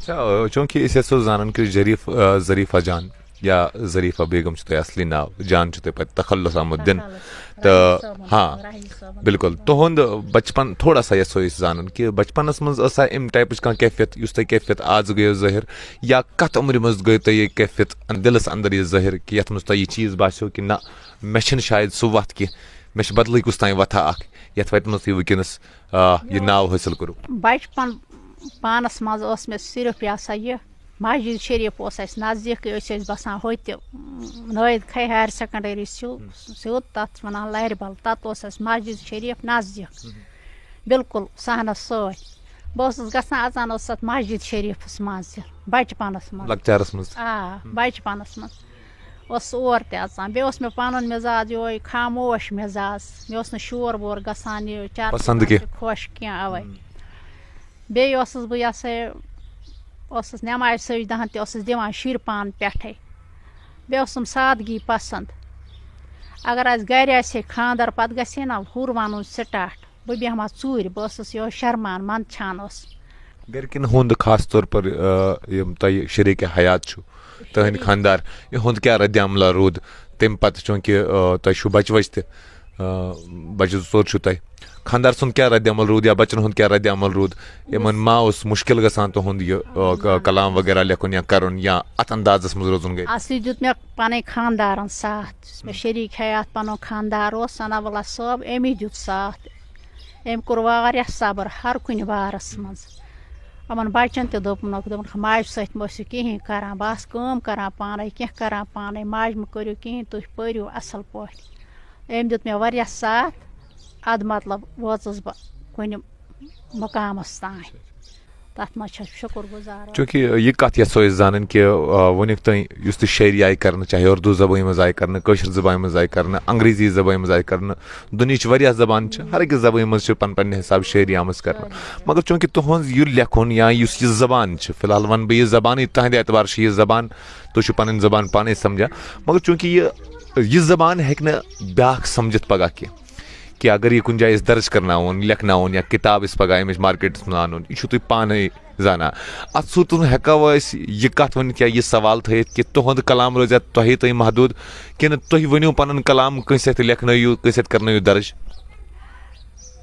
اچھا چونکہ اس یژھو زانن کہ ظریفہ جان یا ظریفہ بیگم چھُ تۄہہِ اصلی ناو جان چھُ تۄہہِ پتہٕ تخلص آمُت دِنہٕ تہٕ ہاں بالکل تُہُنٛد بچپن تھوڑا سا یژھو أسۍ زانُن کہ بچپنس منٛز ٲسا امہِ ٹایپٕچ کانٛہہ کیفیت یُس تۄہہِ کیفیت آز گٔیو ظٲہِر یا کتھ عمرِ منٛز گٔے تۄہہِ یہِ کیفیت دِلس انٛدر یہِ ظٲہِر کہ یتھ منٛز تۄہہِ یہِ چیٖز باسیو کہ نہ مےٚ چھِنہٕ شاید سُہ وتھ کینٛہہ مےٚ چھِ بدلٕے کُس تانۍ وتھا اکھ یتھ وتہِ منٛز تُہۍ وٕنکیٚنس یہِ ناو حٲصِل کوٚرُو بچپن پانس منٛز ٲس مےٚ صرف یہِ ہسا یہِ مسجد شریف اوس اَسہِ نزدیٖکٕے أسۍ ٲسۍ بسان ہوٚتہِ نٲیِد کھے ہایر سیکنڈری سیوٚد تتھ ونان لارِ بل تتھ اوس اَسہِ مسجد شریف نزدیٖک بالکل صحنس سۭتۍ بہٕ ٲسٕس گژھان اژان ٲسٕس تتھ مسجد شریفس منٛز تہِ بچپنس منٛز لۄکچارس منٛز آ بچپنس منٛز اوس اور تہِ اژان بیٚیہِ اوس مےٚ پنُن مزاج یہوے خاموش مزاج مےٚ اوس نہٕ شور وور گژھان یہِ پسنٛد کینٛہہ خۄش کینٛہہ اوے بیٚیہِ ٲسٕس بہٕ یہِ ہسا یہِ ٲسٕس نٮ۪مازِ سجدہن تہِ ٲسٕس دِوان شُرۍ پان پٮ۪ٹھے بیٚیہِ اوسُم سادگی پسنٛد اگر اَسہِ گرِ آسہِ ہے خانٛدر پتہٕ گژھِ ہے نا ہُر وَنُن سِٹاٹ بہٕ بیٚہمہٕ ہا ژوٗرِ بہٕ ٲسٕس یہوے شرمان منٛدچھان ٲس گرِکٮ۪ن ہُنٛد خاص طور پر یِم تۄہہِ شریٖکہِ حیات چھُ تٕہنٛدۍ خانٛدار یِہُنٛد کیٛاہ رد عملہ روٗد تمہِ پتہٕ چوٗنٛکہِ تۄہہِ چھُو بچہٕ وچہٕ تہِ بچہٕ زٕ ژور چھُو تۄہہِ خانٛدار سُنٛد کیٛاہ رد عمل روٗد یا بچن ہُنٛد کیٛاہ رد عمل روٗد یِمن ما اوس مُشکِل گژھان تُہُنٛد یہِ کلام وغیرہ لیکھُن یا کرُن یا اتھ اندازس منٛز روزُن گٔے اصلی دیُت مےٚ پنٕنۍ خانٛدارن ساتھ یُس مےٚ شریٖک حیات پنُن خانٛدار اوس ثنا اللہ صٲب أمی دیُت ساتھ أمۍ کوٚر واریاہ صبر ہر کُنہِ بارس منٛز یِمن بچن تہِ دوٚپُکھ ماجہِ سۭتۍ مہ ٲسِو کِہیٖنۍ کران بہٕ آسہٕ کٲم کران پانے کینٛہہ کران پانے ماجہِ مہ کٔرِو کِہیٖنۍ تُہۍ پٔرِو اصل پٲٹھۍ أمۍ دیُت مےٚ واریاہ ساتھ ادٕ مطلب وٲژٕس بہٕ کُنہِ مقامس تانۍ تتھ منٛز چھس شُکر گُزار چوٗنٛکہِ یہِ کتھ یژھو أسۍ زانٕنۍ کہ وُنیُک تانۍ یُس تہِ شٲعری آیہِ کرنہٕ چاہے اردوٗ زبٲنۍ منٛز آیہِ کرنہٕ کٲشِر زبانہِ منٛز آیہِ کرنہٕ انگریٖزی زبانہِ منٛز آیہِ کرنہٕ دُنہِچ واریاہ زبان چھِ ہر أکِس زبٲنۍ منٛز چھِ پنٕنۍ پنٕنہِ حساب شٲعری آمٕژ کرنہٕ مگر چوٗنٛکہِ تُہُنٛد یہِ لیکھُن یا یُس یہِ زبان چھِ فی الحال ونہٕ بہٕ یہِ زبانٕے تہنٛدِ اعتبار چھِ یہِ زبان تُہۍ چھِو پنٕنۍ زبان پانے سمجھان مگر چوٗنٛکہِ یہِ زبان ہیٚکہِ نہٕ بیٛاکھ سمجھِتھ پگاہ کینٛہہ کہ اگر یہ کُنہِ جایہِ أسۍ درٕج کرناوُن لیکھناوُن یا کِتاب أسۍ پگاہ اَمِچ مارکیٹس منٛز اَنُن یہِ چھُو تُہۍ پانے زانان اتھ سۭتۍ ہٮ۪کو أسۍ یہِ کتھ ؤنِتھ یا یہِ سوال تھٲیِتھ کہ تُہُنٛد کلام روزیا تۄہے تانۍ محدوٗد کِنہٕ تُہۍ ؤنِو پنُن کلام کٲنٛسہِ اَتھِ لیکھنٲیِو کٲنٛسہِ اَتھِ کرنٲیِو درٕج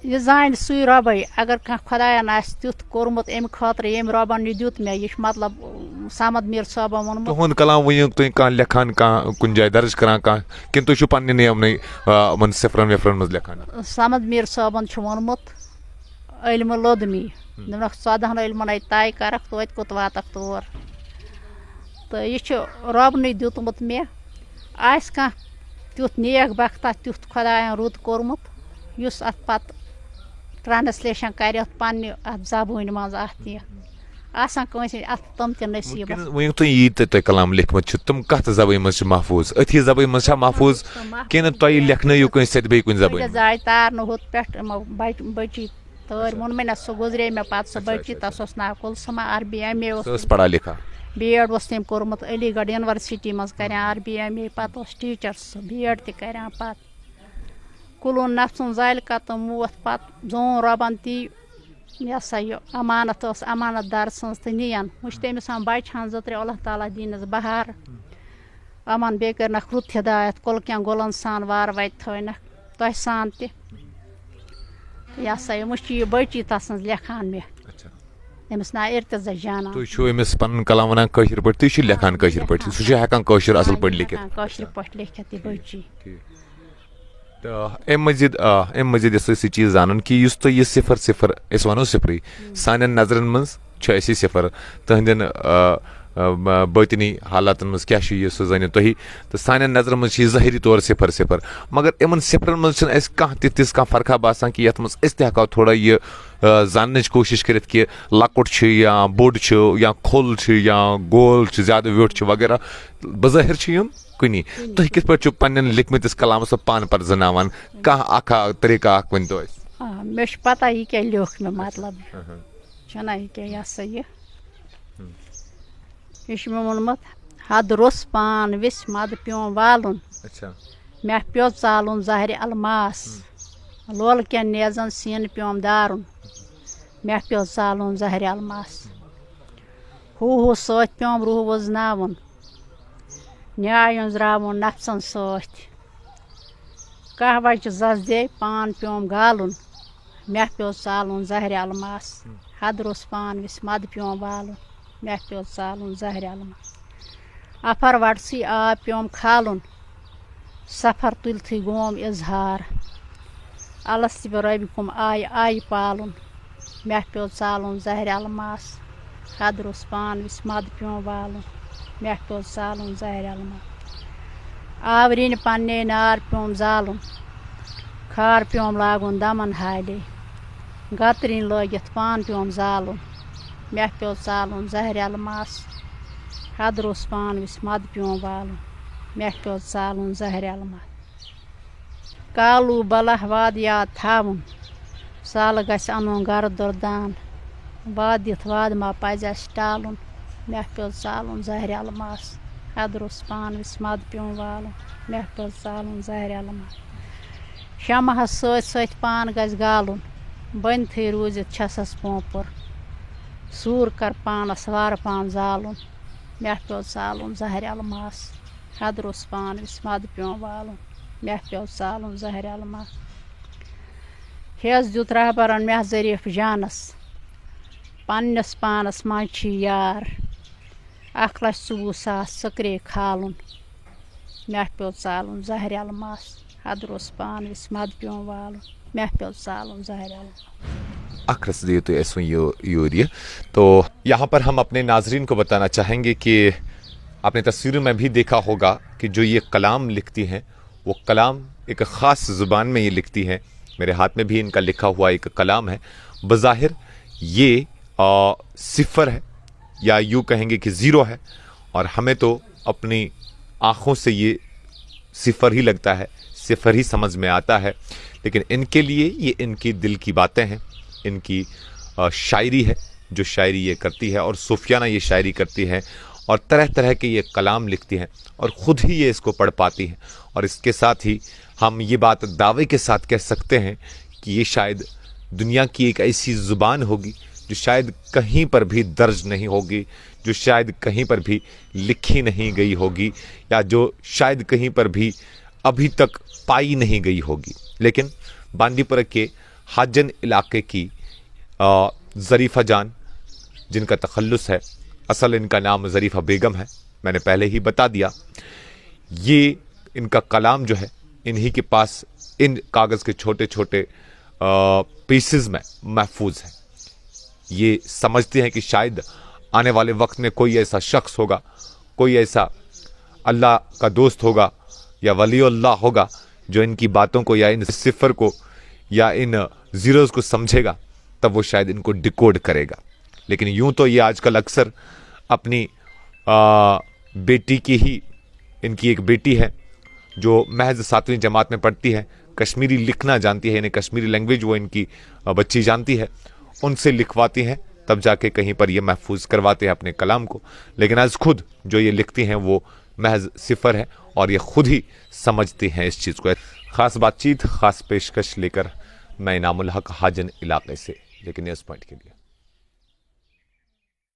یہِ زانہِ سُے رۄبے اگر کانٛہہ خۄداین آسہِ تیُتھ کوٚرمُت امہِ خٲطرٕ ییٚمہِ رۄبن یہِ دیُت مےٚ یہِ چھُ مطلب سمد میٖر صٲبن ووٚنمُت تُہُنٛد کلام ؤنِو تُہۍ کانٛہہ لیکھان کانٛہہ کُنہِ جایہِ درٕج کران کانٛہہ کِنہٕ تُہۍ چھِو پننہِ یِمنٕے یِمن صفرن وفرن منٛز لیکھان سمد میٖر صٲبن چھُ ووٚنمُت علمہٕ لوٚد می دوٚپنکھ 14 علمن طے کرکھ توتہِ کوٚت واتکھ تور تہٕ یہِ چھُ رۄبنٕے دیُتمُت مےٚ آسہِ کانٛہہ تیُتھ نیک بختا تیُتھ خۄداین رُت کوٚرمُت یُس اتھ پتہٕ ٹرانسلیشن کرِ اتھ پننہِ اتھ زبٲنۍ منٛز اتھ یہِ آسان کٲنٛسہِ اتھ تِم تہِ نصیٖبس ؤنِو تُہۍ یی تہِ تۄہہِ کلام لیکھمُت چھُ تِم کتھ زبٲنۍ منٛز چھِ محفوٗظ أتھی زبٲنۍ منٛز چھا محفوٗظ کِنہٕ تۄہہِ لیکھنٲیِو کٲنٛسہِ سۭتۍ بیٚیہِ کُنہِ زبٲنۍ زایہِ تارنہٕ ہُتھ پٮ۪ٹھ یِمو بٔچی تٲرۍ ووٚن مےٚ سُہ گُزرے مےٚ پتہٕ سُہ بٔچی تس اوس ناو کُلسما عربی MA اوس پڑھا لکھا B.Ed اوس تٔمۍ کوٚرمُت علی گڑھ یونیورسٹی منٛز کران عربی MA پتہٕ اوس ٹیٖچر سُہ B.Ed تہِ کران پتہٕ کُلوٗن نفژُن ذالکہ تہٕ موتھ پتہٕ زون رۄبن تی یہِ ہسا یہِ امانت ٲس امانت دار سٕنٛز تہٕ نِیَن وۄنۍ چھِ تٔمِس بچہٕ ہن 2-3 اللہ تعالیٰ دِیٖنَس بہار یِمن بیٚیہِ کٔرنکھ رُت ہدایت کُلکٮ۪ن گُلن سان وارٕ وتہِ تھٲینکھ تۄہہِ سان تہِ یہِ ہسا یہِ وۄنۍ چھِ یہِ بٔچی تسٕنٛز لیکھان مےٚ أمِس ناو ارتضا جانا تُہۍ چھِو أمِس پنُن کلام ونان کٲشِر پٲٹھۍ تُہۍ چھِو لیکھان کٲشِر پٲٹھۍ سُہ چھُ ہٮ۪کان کٲشُر اصل پٲٹھۍ لیکھِتھ کٲشِر پٲٹھۍ لیکھِتھ یہِ بٔچی تہٕ امہِ مزیٖد یۄس أسۍ یہِ چیٖز زانُن کہِ یُس تۄہہِ یہِ 0-0 أسۍ ونو صفرٕے سانٮ۪ن نظرن منٛز چھُ اَسہِ یہِ 0 تٕہنٛدٮ۪ن باطنی حالاتن منٛز کیاہ چھُ یہِ سُہ زٲنِو تُہی تہٕ سانٮ۪ن نظرن منٛز چھِ یہِ ظٲہری طور 0-0 مگر یِمن صفرن منٛز چھنہٕ اَسہِ کانٛہہ تہِ تِژھ کانٛہہ فرقا باسان کہِ یتھ منٛز أسۍ تہِ ہٮ۪کو تھوڑا یہِ زاننٕچ کوٗشش کٔرِتھ کہِ لۄکُٹ چھُ یا بوٚڑ چھُ یا کھوٚل چھُ یا گول چھُ زیادٕ ویوٚٹھ چھُ وغیرہ بظٲہر چھِ یِم کُنی تُہۍ کِتھ پٲٹھۍ چھِو پننٮ۪ن لیکھمٕتِس کلامس پانہٕ پرزناوان کانٛہہ اکھ طریٖقہٕ اکھ ؤنۍتو اَسہِ مےٚ چھُ پتہ یہِ کیٛاہ لیوٚکھ مےٚ مطلب چھُنہ یہِ کیٛاہ یہِ ہسا یہِ چھُ مےٚ ووٚنمُت حد روٚس پان وِسہِ مدٕ پیوم والُن مےٚ پیوٚو ژالُن زہرِ الماس لولہٕ کٮ۪ن نیزن سیٖنہٕ پیوم دارُن مےٚ پیوٚو ژالُن زہرِ الماس ہو سۭتۍ پیوم روح وزناوُن نیاے أنٛزراوُن نفژن سۭتۍ کاہ بجہِ زس دے پان پیوم گالُن مےٚ پیوٚو ژالُن زہرِ الماس حدروس پان وِس مد پیوم والُن مےٚ پیوٚو ژالُن زہرِ الماس افر وٹسٕے آب پیوم کھالُن سفر تُلتھٕے گوم اظہار الس تہِ رۄبہِ کُم آیہِ پالُن مےٚ پیوٚو ژالُن زہرِ الماس حدروس پان وِس مد پیوم والُن مےٚ پیوٚو ژالُن زہرِ الماس آورِنہِ پننے نار پیوم زالُن کھار پیوم لاگُن دمن حالے گترِنۍ لٲگِتھ پان پیوم زالُن مےٚ پیوٚو ژالُن زہرِ الماس حدروس پان وِس مد پیوم والُن مےٚ پیوٚو ژالُن زہرِ الماس کالوٗ بلہ واد یاد تھاوُن سالہٕ گژھِ اَنُن گرٕ دُردان واد دِتھ واد ما پزِ اَسہِ ٹالُن مےٚ پیوٚو ژالُن زہرِ الماس حدروس پان وِس مد پیوم والُن مےٚ پیوٚو ژالُن زہرِ الماس شمہس سۭتۍ سۭتۍ پان گژھِ گالُن بٔنتھٕے روٗزِتھ چھسس پوپُر سوٗر کر پانس وارٕ پان زالُن مےٚ پیوٚو ژالُن زہرِ الماس حدروس پان وِس مد پیوم والُن مےٚ پیوٚو ژالُن زہرِ الماس ہیٚس دیُت رہبرن مےٚ ظریٖف جانس پننِس پانس منٛز چھی یار 1,24,000 سکرے کھالُن مےٚ پیوٚو ژالُن زہرِ الماس حدروس پان وِس مد پیوم والُن مےٚ پیوٚو ژالُن زہرِ الماس اخرس دیے تو ایسو یوریہ تو یہاں پر ہم اپنے ناظرین کو بتانا چاہیں گے کہ آپ نے تصویروں میں بھی دیکھا ہوگا کہ جو یہ کلام لکھتی ہیں وہ کلام ایک خاص زبان میں یہ لکھتی ہیں. میرے ہاتھ میں بھی ان کا لکھا ہوا ایک کلام ہے. بظاہر یہ صفر ہے یا یوں کہیں گے کہ زیرو ہے اور ہمیں تو اپنی آنکھوں سے یہ صفر ہی لگتا ہے, صفر ہی سمجھ میں آتا ہے, لیکن ان کے لیے یہ ان کی دل کی باتیں ہیں, ان کی شاعری ہے جو شاعری یہ کرتی ہے اور صوفیانہ یہ شاعری کرتی ہے اور طرح طرح کے یہ کلام لکھتی ہیں اور خود ہی یہ اس کو پڑھ پاتی ہیں. اور اس کے ساتھ ہی ہم یہ بات دعوے کے ساتھ کہہ سکتے ہیں کہ یہ شاید دنیا کی ایک ایسی زبان ہوگی جو شاید کہیں پر بھی درج نہیں ہوگی, جو شاید کہیں پر بھی لکھی نہیں گئی ہوگی, یا جو شاید کہیں پر بھی ابھی تک پائی نہیں گئی ہوگی. لیکن باندی پورہ کے حاجن علاقے کی ظریفہ جان, جن کا تخلص ہے, اصل ان کا نام ظریفہ بیگم ہے, میں نے پہلے ہی بتا دیا, یہ ان کا کلام جو ہے انہی کے پاس ان کاغذ کے چھوٹے چھوٹے پیسز میں محفوظ ہے. یہ سمجھتے ہیں کہ شاید آنے والے وقت میں کوئی ایسا شخص ہوگا, کوئی ایسا اللہ کا دوست ہوگا یا ولی اللہ ہوگا جو ان کی باتوں کو یا ان صفر کو یا ان زیروز کو سمجھے گا, تب وہ شاید ان کو ڈیکوڈ کرے گا. لیکن یوں تو یہ آج کل اکثر اپنی بیٹی کی ہی, ان کی ایک بیٹی ہے جو محض 7ویں جماعت میں پڑھتی ہے, کشمیری لکھنا جانتی ہے, یعنی کشمیری لینگویج وہ ان کی بچی جانتی ہے, ان سے لکھواتی ہیں, تب جا کے کہیں پر یہ محفوظ کرواتے ہیں اپنے کلام کو. لیکن از خود جو یہ لکھتی ہیں وہ محض صفر ہے اور یہ خود ہی سمجھتی ہیں اس چیز کو. خاص بات چیت, خاص پیشکش لے کر میں انعام الحق حاجن علاقے سے, لیکن نیوز پوائنٹ کے لیے.